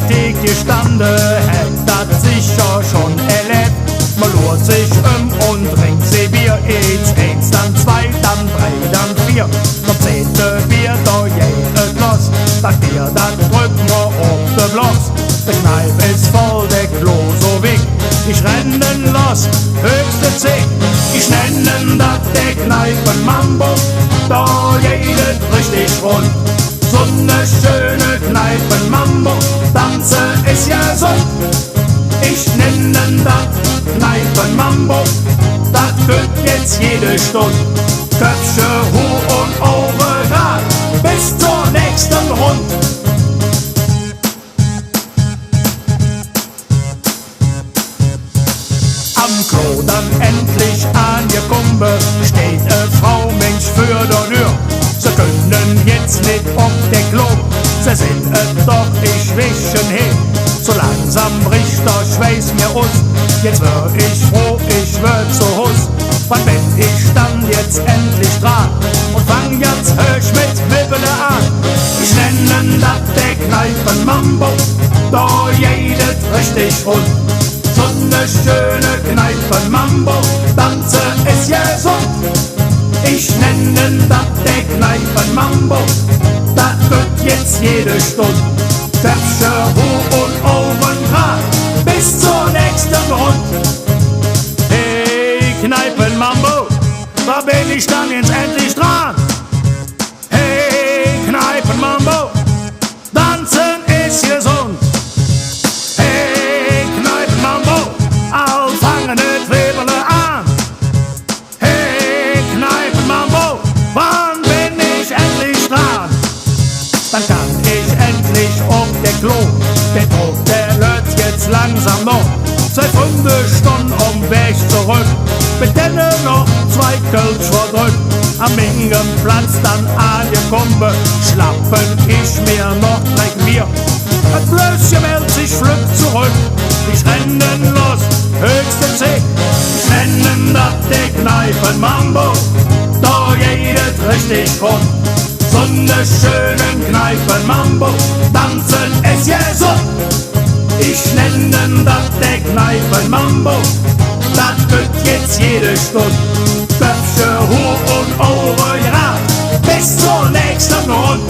Tag gestanden, hätt das sicher schon erlebt. Man lurt sich und trinkt sie Bier, eins, dann zwei, dann drei, dann vier. Noch 10. Bier, da geht los, das Bier, das drückt mir auf de Bloß. Der Kneipe ist voll, der Klo so weg. Ich rennen los, höchste 10. Ich nennen das der Kneipen-Mambo, da jedet richtig rund. So ne schöne Kneipen-Mambo, tanzen ist ja gesund. Ich nennen das Kneipen-Mambo, das wird jetzt jede Stunde. Köpfe hoch und Ohren grad, bis zur nächsten Rund. Am Klo dann endlich angekommen, steht Frau Mensch für der Tür. Sie können jetzt nicht auf der Klo, sie sind doch ich wischen hin. So langsam bricht der Schweiß mir aus, jetzt wär ich froh, ich wär zu Hus. Wann bin ich dann jetzt endlich dran und fang jetzt höch mit Wibbele an? Ich nennen das der Kneipen-Mambo, da jedet richtig rund. So ne schöne Kneipen-Mambo, tanze ist ja gesund. Ich nennen das der Kneipen-Mambo, das wird jetzt jede Stunde. Köpfe hoch und Ohren grad, bis zur nächsten Rund. Hey Kneipen-Mambo, da bin ich dann jetzt endlich dran. Hey Kneipen-Mambo, tanzen ist gesund. Hey Kneipen-Mambo, all fangen nicht Wirbele an. Hey Kneipen-Mambo, wann bin ich endlich dran? Dann kann ich endlich auf der Klo, der Druck, der löt jetzt langsam noch. 2 Stunden Weg zurück, mit denen noch 2 Kölsch verdrückt. Am Mingenplatz dann angekommen, schlappen ich mir noch direkt Bier. Das Blößchen meldet sich flück zurück, ich rennen los, höchste 10. Ich nennen das der Kneipen-Mambo, da jedet richtig rund. So ne schönen Kneipen-Mambo, tanzen ist gesund. Ich nennen das der Kneipen-Mambo, das wird jetzt jede Stunde. Köpfe hoch und Ohren grad, bis zur nächsten Rund.